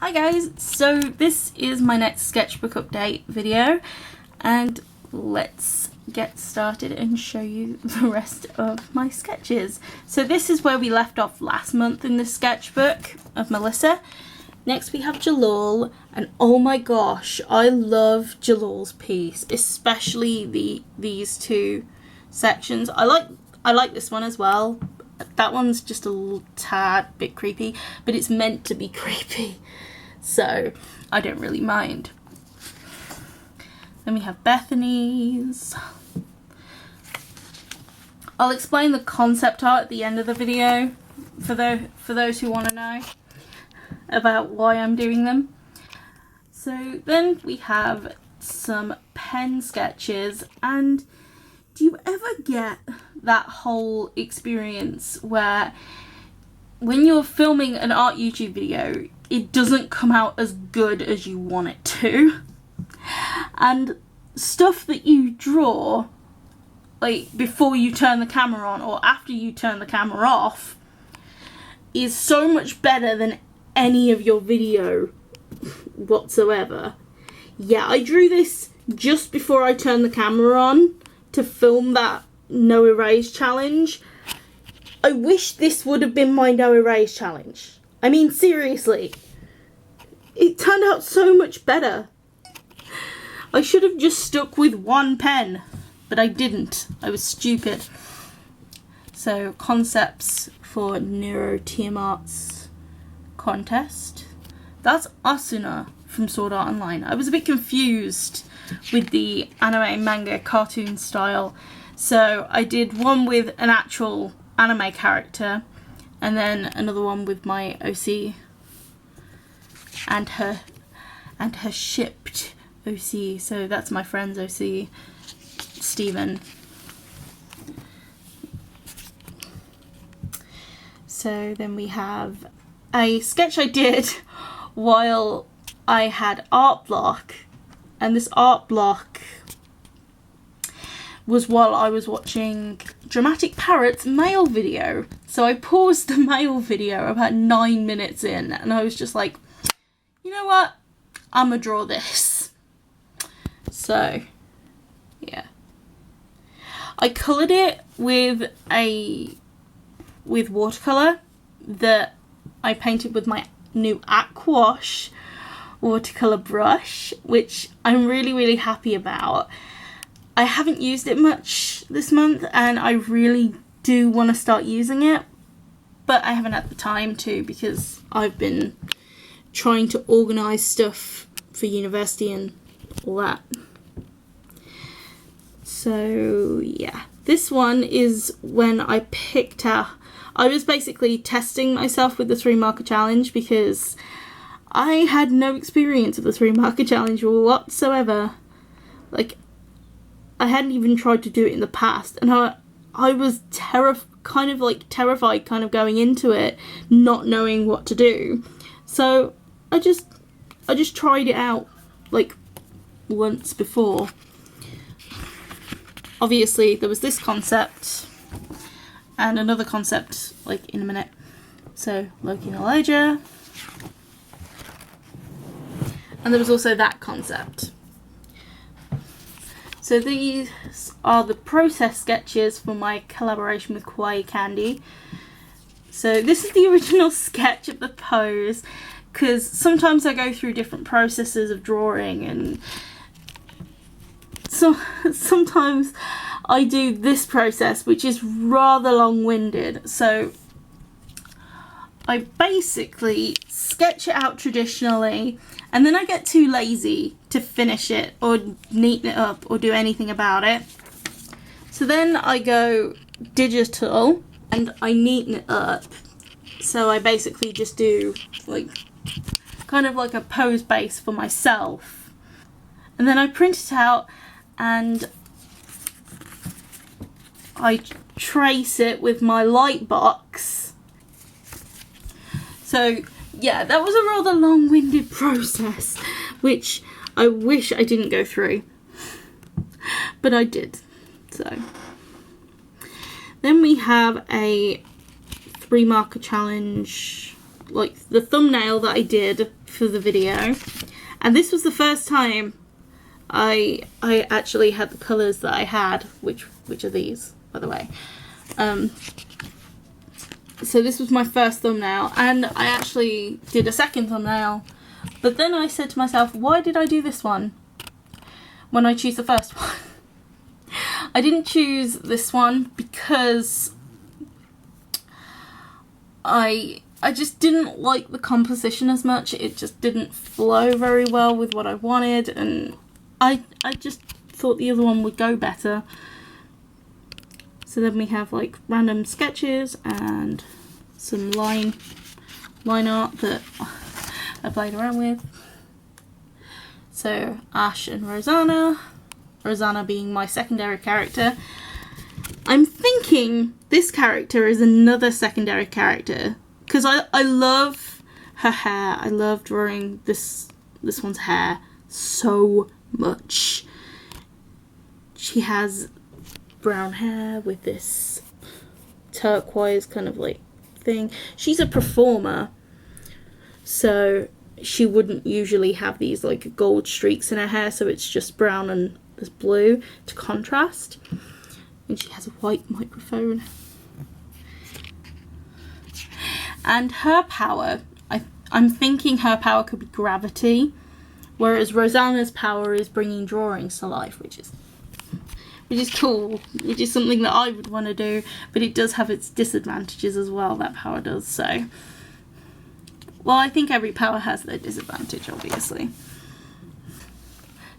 Hi guys, so this is my next sketchbook update video and let's get started and show you the rest of my sketches. So this is where we left off last month in the sketchbook of Melissa. Next we have Jalal, and oh my gosh, I love Jalal's piece, especially these two sections. I like this one as well. That one's just a little tad bit creepy, but it's meant to be creepy, so I don't really mind. Then we have Bethany's. I'll explain the concept art at the end of the video for those who want to know about why I'm doing them. So then we have some pen sketches, and do you ever get that whole experience where when you're filming an art YouTube video, it doesn't come out as good as you want it to? And stuff that you draw, like before you turn the camera on or after you turn the camera off, is so much better than any of your video whatsoever. Yeah, I drew this just before I turned the camera on to film that no erase challenge. I wish this would have been my no erase challenge. I mean, seriously, it turned out so much better. I should have just stuck with one pen, but I didn't. I was stupid. So, concepts for Neuro Tiamat's contest. That's Asuna from Sword Art Online. I was a bit confused with the anime, manga, cartoon style, so I did one with an actual anime character and then another one with my OC and her shipped OC. So that's my friend's OC, Stephen. So then we have a sketch I did while I had art block, and this art block was while I was watching Dramatic Parrot's mail video. So I paused the mail video about 9 minutes in and I was just like, you know what, I'm gonna draw this. So yeah, I coloured it with watercolour that I painted with my new Aquash watercolour brush, which I'm really happy about. I haven't used it much this month and I really do want to start using it, but I haven't had the time to because I've been trying to organise stuff for university and all that. So yeah, this one is when I picked out, I was basically testing myself with the 3 marker challenge because I had no experience of the 3 marker challenge whatsoever. Like, I hadn't even tried to do it in the past, and I was kind of terrified going into it, not knowing what to do. So I just tried it out like once before. Obviously there was this concept and another concept like in a minute. So Loki and Elijah. And there was also that concept. So these are the process sketches for my collaboration with Kawaii Candy. So this is the original sketch of the pose, because sometimes I go through different processes of drawing, and so sometimes I do this process which is rather long-winded. So I basically sketch it out traditionally, and then I get too lazy to finish it or neaten it up or do anything about it. So then I go digital and I neaten it up. So I basically just do kind of like a pose base for myself. And then I print it out and I trace it with my light box. So yeah, that was a rather long-winded process, which I wish I didn't go through, but I did. So then we have a 3 marker challenge like the thumbnail that I did for the video, and this was the first time I actually had the colours that I had, which are these, by the way. So this was my first thumbnail, and I actually did a second thumbnail, but then I said to myself, why did I do this one when I choose the first one? I didn't choose this one because I just didn't like the composition as much. It just didn't flow very well with what I wanted, and I just thought the other one would go better. So then we have like random sketches and some line art that I played around with. So Ash and Rosanna being my secondary character. I'm thinking this character is another secondary character because I love her hair. I love drawing this one's hair so much. She has brown hair with this turquoise kind of like thing. She's a performer, so she wouldn't usually have these like gold streaks in her hair, so it's just brown and this blue to contrast. And she has a white microphone. And her power, I'm thinking her power could be gravity, whereas Rosanna's power is bringing drawings to life, which is cool, which is something that I would want to do, but it does have its disadvantages as well, that power does. So, well, I think every power has their disadvantage, obviously.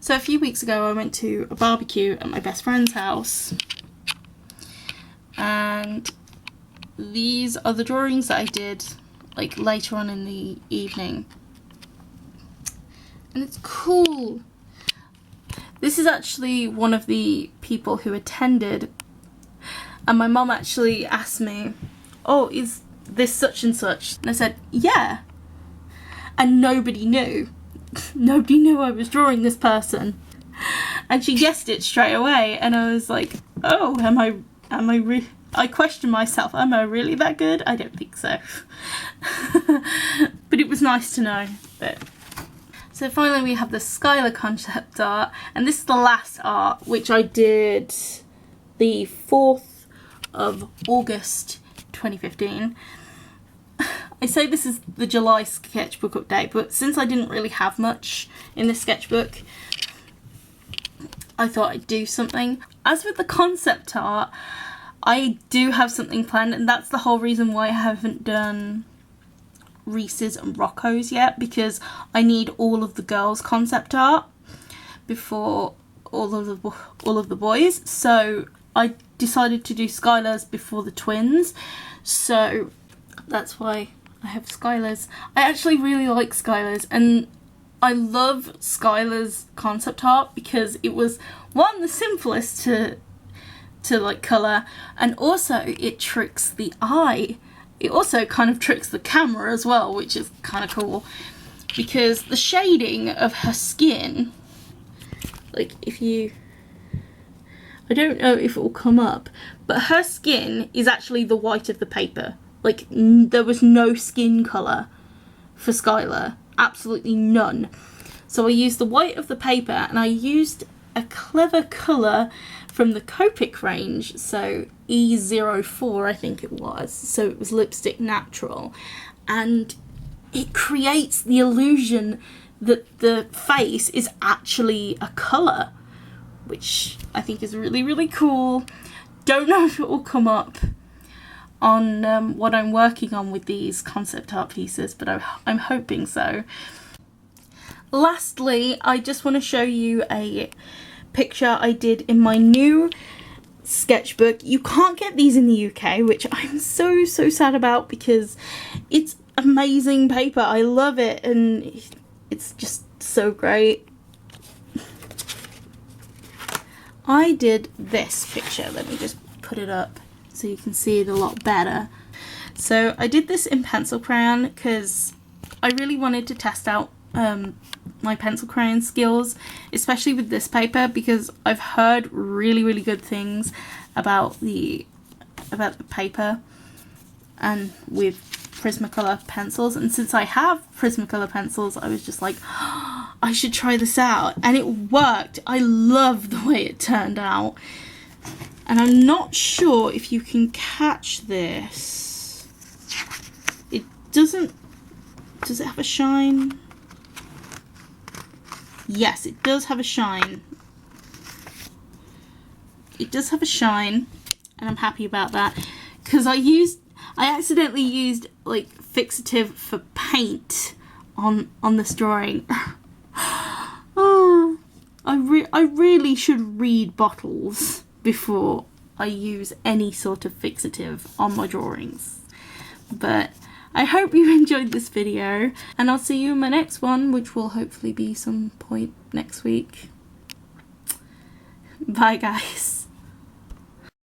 So a few weeks ago I went to a barbecue at my best friend's house, and these are the drawings that I did like later on in the evening, and it's cool. This is actually one of the people who attended, and my mum actually asked me, oh, is this such and such? And I said, yeah. And nobody knew. Nobody knew I was drawing this person. And she guessed it straight away, and I was like, oh, I questioned myself, am I really that good? I don't think so. But it was nice to know that. So finally we have the Skyler concept art, and this is the last art, which I did the 4th of August 2015. I say this is the July sketchbook update, but since I didn't really have much in the sketchbook, I thought I'd do something. As with the concept art, I do have something planned, and that's the whole reason why I haven't done Reese's and Rocco's yet, because I need all of the girls' concept art before all of the boys. So I decided to do Skyler's before the twins, so that's why I have Skyler's. I actually really like Skyler's, and I love Skyler's concept art because it was, one, the simplest to like colour, and also it tricks the eye. It also kind of tricks the camera as well, which is kind of cool, because the shading of her skin, like I don't know if it will come up, but her skin is actually the white of the paper. Like, there was no skin colour for Skyler, absolutely none. So I used the white of the paper, and I used a clever colour from the Copic range, so E04 I think it was, so it was Lipstick Natural, and it creates the illusion that the face is actually a colour, which I think is really, really cool. Don't know if it will come up on what I'm working on with these concept art pieces, but I'm hoping so. Lastly, I just want to show you a picture I did in my new sketchbook. You can't get these in the UK, which I'm so sad about, because it's amazing paper. I love it, and it's just so great. I did this picture. Let me just put it up so you can see it a lot better. So I did this in pencil crayon because I really wanted to test out my pencil crayon skills, especially with this paper, because I've heard really, really good things about the paper and with Prismacolor pencils, and since I have Prismacolor pencils, I was just like, oh, I should try this out, and it worked. I love the way it turned out, and I'm not sure if you can catch this. It doesn't, does it have a shine? Yes, it does have a shine. It does have a shine, and I'm happy about that, because I accidentally used like fixative for paint on this drawing. Oh, I really should read bottles before I use any sort of fixative on my drawings. But I hope you enjoyed this video, and I'll see you in my next one, which will hopefully be some point next week. Bye guys.